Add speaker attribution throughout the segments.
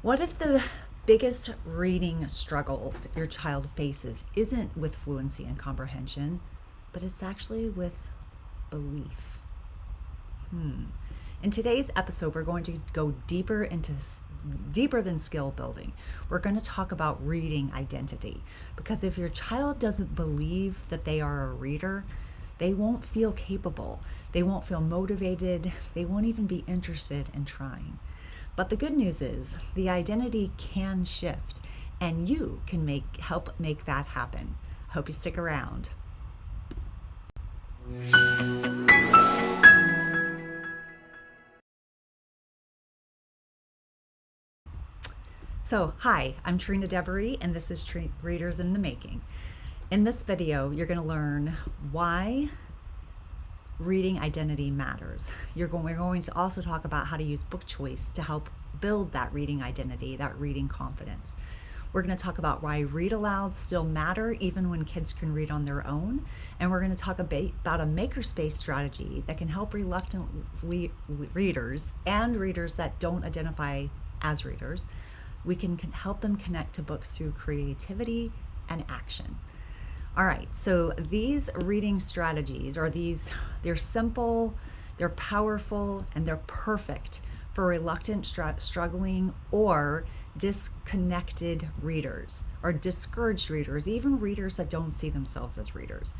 Speaker 1: What if the biggest reading struggles your child faces isn't with fluency and comprehension, but it's actually with belief? In today's episode, we're going to go deeper than skill building. We're going to talk about reading identity, because if your child doesn't believe that they are a reader, they won't feel capable, they won't feel motivated, they won't even be interested in trying. But the good news is the identity can shift, and you can help make that happen. Hope you stick around. So, hi, I'm Trina Debery, and this is Readers in the Making. In this video, you're going to learn why reading identity matters. We're going to also talk about how to use book choice to help build that reading identity, that reading confidence. We're going to talk about why read-alouds still matter even when kids can read on their own. And we're going to talk about a makerspace strategy that can help reluctant readers and readers that don't identify as readers. We can help them connect to books through creativity and action. All right, so these reading strategies they're simple, they're powerful, and they're perfect for reluctant, struggling, or disconnected readers, or discouraged readers, even readers that don't see themselves as readers.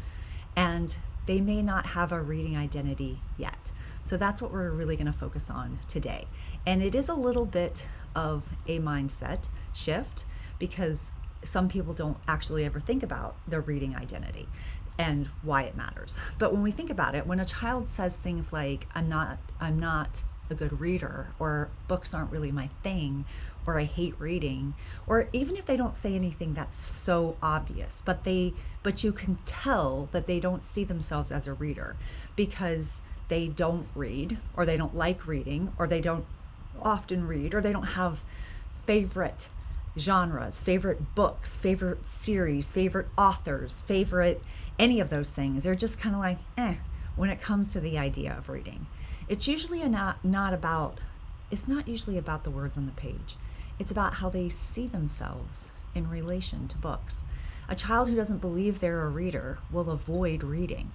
Speaker 1: And they may not have a reading identity yet. So that's what we're really going to focus on today. And it is a little bit of a mindset shift, because some people don't actually ever think about their reading identity and why it matters. But when we think about it, when a child says things like, I'm not a good reader, or books aren't really my thing, or I hate reading, or even if they don't say anything that's so obvious, but you can tell that they don't see themselves as a reader because they don't read, or they don't like reading, or they don't often read, or they don't have favorite genres, favorite books, favorite series, favorite authors, favorite any of those things. They're just kind of like, when it comes to the idea of reading. It's usually not usually about the words on the page. It's about how they see themselves in relation to books. A child who doesn't believe they're a reader will avoid reading.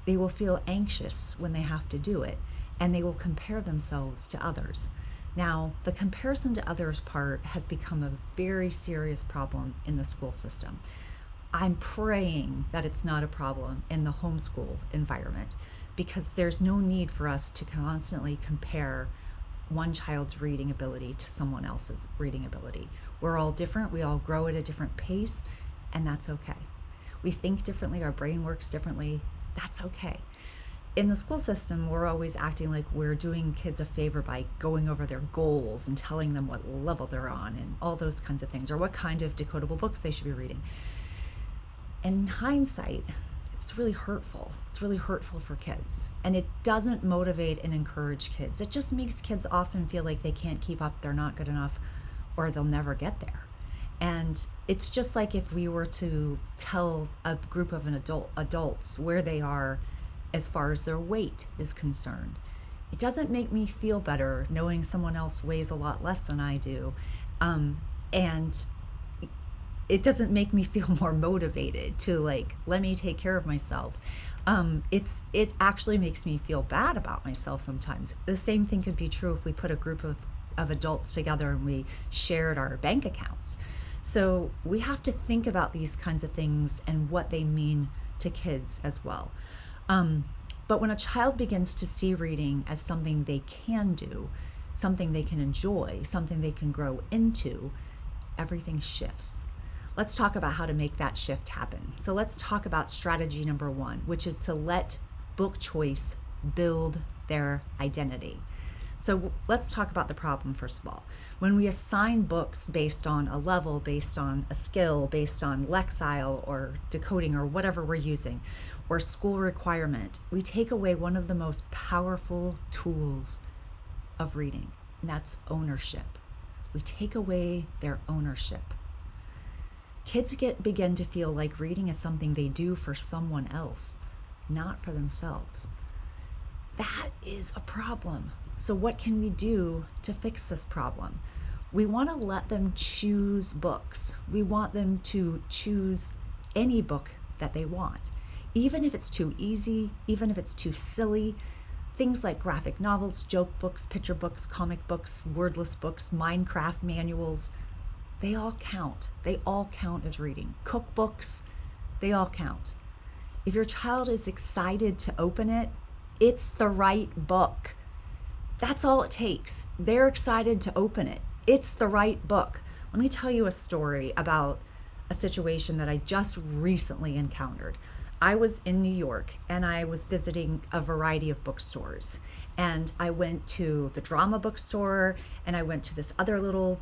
Speaker 1: They will feel anxious when they have to do it, and they will compare themselves to others. Now, the comparison to others part has become a very serious problem in the school system. I'm praying that it's not a problem in the homeschool environment, because there's no need for us to constantly compare one child's reading ability to someone else's reading ability. We're all different, we all grow at a different pace, and that's okay. We think differently, our brain works differently, that's okay. In the school system, we're always acting like we're doing kids a favor by going over their goals and telling them what level they're on and all those kinds of things, or what kind of decodable books they should be reading. In hindsight, it's really hurtful. It's really hurtful for kids. And it doesn't motivate and encourage kids. It just makes kids often feel like they can't keep up, they're not good enough, or they'll never get there. And it's just like if we were to tell a group of adults where they are as far as their weight is concerned. It doesn't make me feel better knowing someone else weighs a lot less than I do. And it doesn't make me feel more motivated to let me take care of myself. It actually makes me feel bad about myself sometimes. The same thing could be true if we put a group of adults together and we shared our bank accounts. So we have to think about these kinds of things and what they mean to kids as well. But when a child begins to see reading as something they can do, something they can enjoy, something they can grow into, everything shifts. Let's talk about how to make that shift happen. So let's talk about strategy number 1, which is to let book choice build their identity. So let's talk about the problem first of all. When we assign books based on a level, based on a skill, based on Lexile or decoding or whatever we're using, or school requirement, we take away one of the most powerful tools of reading, and that's ownership. We take away their ownership. Kids begin to feel like reading is something they do for someone else, not for themselves. That is a problem. So what can we do to fix this problem? We want to let them choose books. We want them to choose any book that they want, even if it's too easy, even if it's too silly. Things like graphic novels, joke books, picture books, comic books, wordless books, Minecraft manuals, they all count. They all count as reading. Cookbooks, they all count. If your child is excited to open it, it's the right book. That's all it takes. They're excited to open it. It's the right book. Let me tell you a story about a situation that I just recently encountered. I was in New York and I was visiting a variety of bookstores. And I went to the drama bookstore and I went to this other little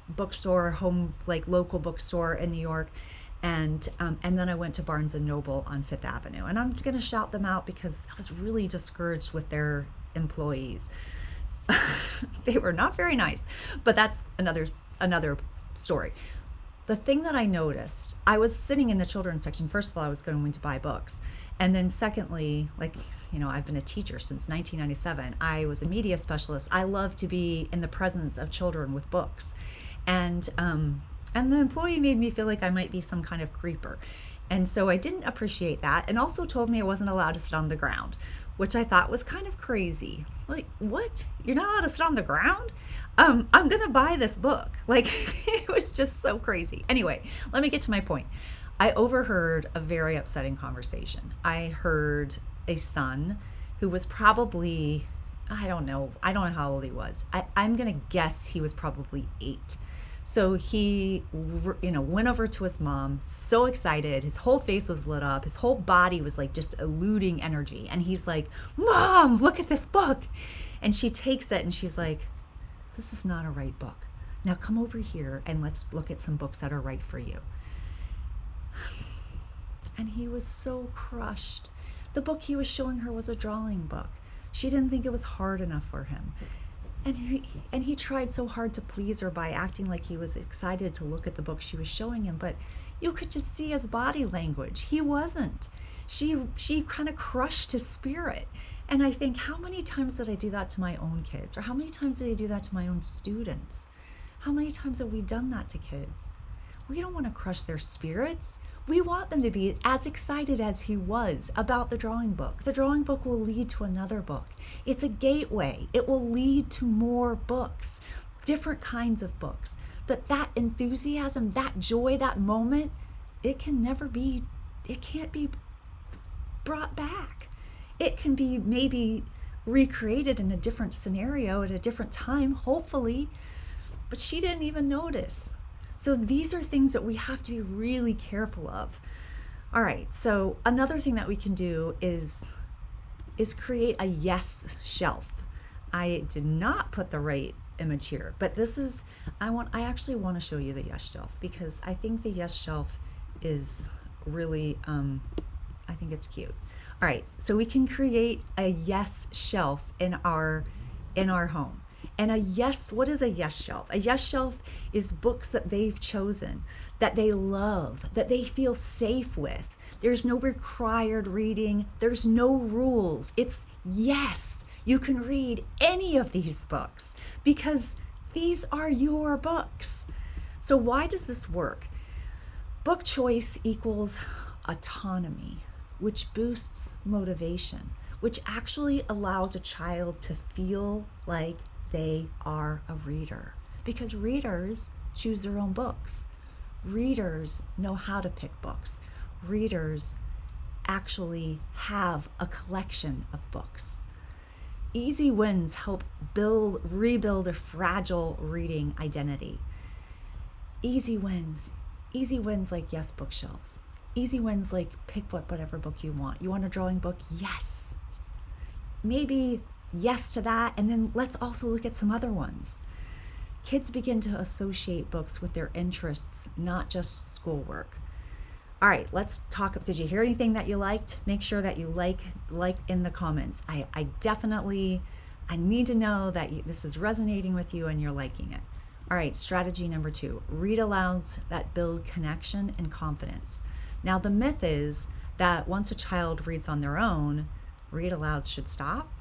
Speaker 1: bookstore, local bookstore in New York. And then I went to Barnes and Noble on Fifth Avenue. And I'm going to shout them out because I was really discouraged with their employees. They were not very nice, but that's another story. The thing that I noticed, I was sitting in the children's section. First of all, I was going to buy books. And then secondly, I've been a teacher since 1997. I was a media specialist. I love to be in the presence of children with books. And the employee made me feel like I might be some kind of creeper. And so I didn't appreciate that, and also told me I wasn't allowed to sit on the ground, which I thought was kind of crazy. Like, what? You're not allowed to sit on the ground? I'm going to buy this book. It was just so crazy. Anyway, let me get to my point. I overheard a very upsetting conversation. I heard a son who was probably, I don't know how old he was. I'm going to guess he was probably 8. So he, went over to his mom, so excited. His whole face was lit up. His whole body was just eluding energy. And he's like, "Mom, look at this book." And she takes it and she's like, "This is not a right book. Now come over here and let's look at some books that are right for you." And he was so crushed. The book he was showing her was a drawing book. She didn't think it was hard enough for him. And he tried so hard to please her by acting like he was excited to look at the book she was showing him, but you could just see his body language. He wasn't. She kind of crushed his spirit. And I think, how many times did I do that to my own kids? Or how many times did I do that to my own students? How many times have we done that to kids? We don't want to crush their spirits. We want them to be as excited as he was about the drawing book. The drawing book will lead to another book. It's a gateway. It will lead to more books, different kinds of books. But that enthusiasm, that joy, that moment, it can't be brought back. It can be maybe recreated in a different scenario at a different time, hopefully, but she didn't even notice. So these are things that we have to be really careful of. All right, so another thing that we can do is create a yes shelf. I did not put the right image here, but I actually want to show you the yes shelf because I think the yes shelf is really, I think it's cute. All right, so we can create a yes shelf in our home. And what is a yes shelf? A yes shelf is books that they've chosen, that they love, that they feel safe with. There's no required reading. There's no rules. It's yes, you can read any of these books because these are your books. So why does this work? Book choice equals autonomy, which boosts motivation, which actually allows a child to feel like they are a reader, because readers choose their own books. Readers know how to pick books. Readers actually have a collection of books. Easy wins help rebuild a fragile reading identity. Easy wins like yes bookshelves. Easy wins like pick whatever book you want. You want a drawing book? Yes. Maybe yes to that, and then let's also look at some other ones. Kids begin to associate books with their interests, not just schoolwork. All right, let's talk. Did you hear anything that you liked? Make sure that you like in the comments. I need to know that this is resonating with you and you're liking it. All right, strategy number 2, read-alouds that build connection and confidence. Now, the myth is that once a child reads on their own, read-alouds should stop.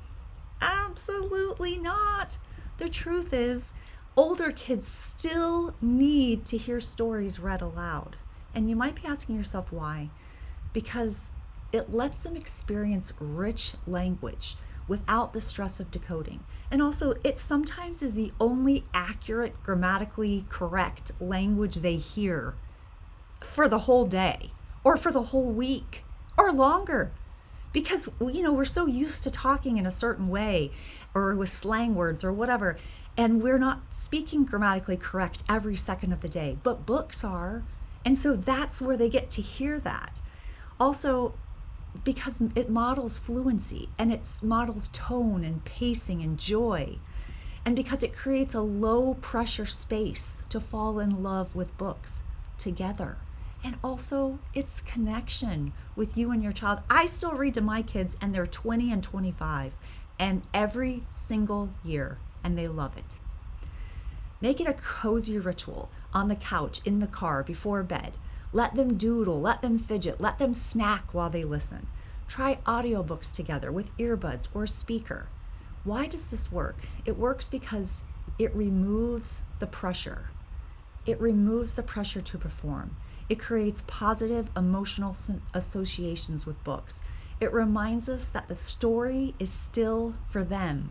Speaker 1: Absolutely not. The truth is, older kids still need to hear stories read aloud. And you might be asking yourself why. Because it lets them experience rich language without the stress of decoding. And also, it sometimes is the only accurate, grammatically correct language they hear for the whole day or for the whole week or longer. Because, we're so used to talking in a certain way or with slang words or whatever, and we're not speaking grammatically correct every second of the day, but books are. And so that's where they get to hear that. Also, because it models fluency and it models tone and pacing and joy, and because it creates a low pressure space to fall in love with books together. And also it's connection with you and your child. I still read to my kids, and they're 20 and 25, and every single year, and they love it. Make it a cozy ritual on the couch, in the car, before bed. Let them doodle, let them fidget, let them snack while they listen. Try audiobooks together with earbuds or speaker. Why does this work? It works because it removes the pressure. It removes the pressure to perform. It creates positive emotional associations with books. It reminds us that the story is still for them,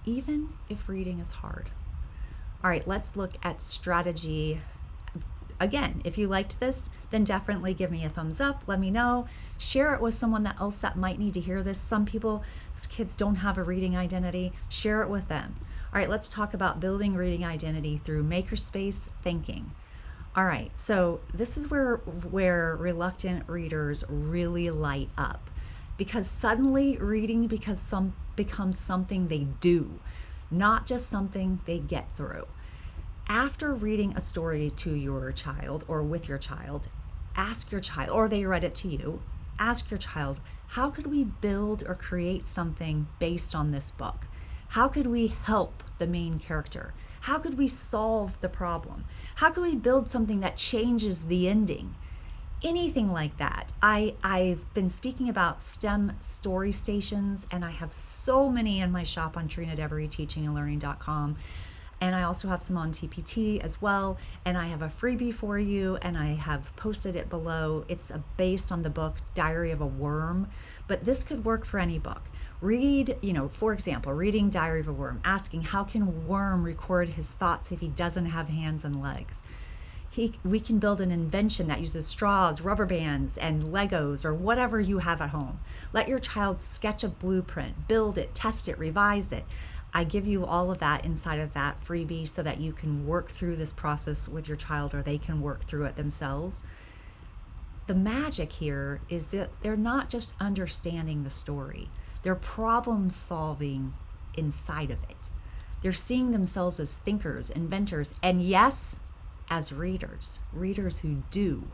Speaker 1: even if reading is hard. All right, let's look at strategy. Again, if you liked this, then definitely give me a thumbs up. Let me know. Share it with someone else that might need to hear this. Some kids don't have a reading identity. Share it with them. All right, let's talk about building reading identity through makerspace thinking. All right, so this is where reluctant readers really light up, because suddenly reading becomes something they do, not just something they get through. After reading a story to your child or with your child, ask your child, or they read it to you, ask your child, how could we build or create something based on this book? How could we help the main character? How could we solve the problem? How could we build something that changes the ending? Anything like that. I've been speaking about STEM story stations, and I have so many in my shop on TrinaDeveryTeachingandLearning.com. And I also have some on TPT as well. And I have a freebie for you, and I have posted it below. It's based on the book Diary of a Worm, but this could work for any book. Read, for example, reading Diary of a Worm, asking how can a worm record his thoughts if he doesn't have hands and legs? We can build an invention that uses straws, rubber bands, and Legos, or whatever you have at home. Let your child sketch a blueprint, build it, test it, revise it. I give you all of that inside of that freebie so that you can work through this process with your child, or they can work through it themselves. The magic here is that they're not just understanding the story, they're problem solving inside of it. They're seeing themselves as thinkers, inventors, and yes, as readers who do.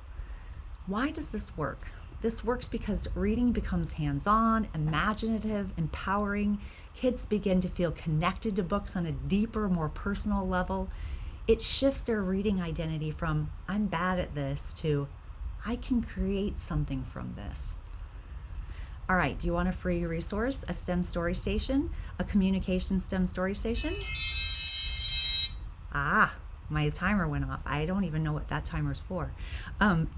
Speaker 1: Why does this work? This works because reading becomes hands-on, imaginative, empowering. Kids begin to feel connected to books on a deeper, more personal level. It shifts their reading identity from, I'm bad at this, to, I can create something from this. All right, do you want a free resource, a STEM story station, a communication STEM story station? My timer went off. I don't even know what that timer's for.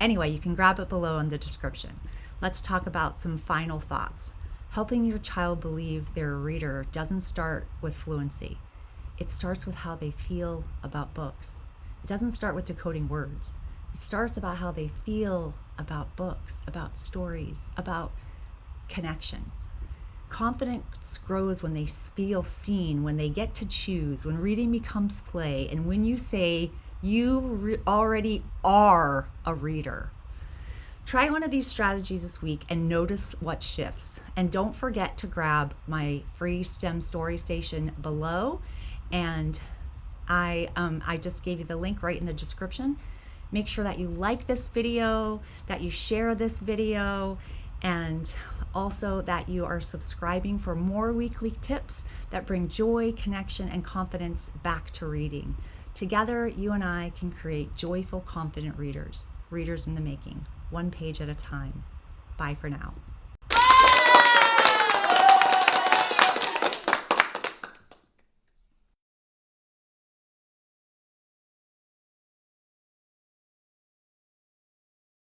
Speaker 1: Anyway, you can grab it below in the description. Let's talk about some final thoughts. Helping your child believe they're a reader doesn't start with fluency. It starts with how they feel about books. It doesn't start with decoding words. It starts about how they feel about books, about stories, about connection. Confidence grows when they feel seen, when they get to choose, when reading becomes play, and when you say you already are a reader. Try one of these strategies this week and notice what shifts. And don't forget to grab my free STEM story station below. And I just gave you the link right in the description. Make sure that you like this video, that you share this video, and also that you are subscribing for more weekly tips that bring joy, connection, and confidence back to reading. Together, you and I can create joyful, confident readers in the making, one page at a time. Bye for now.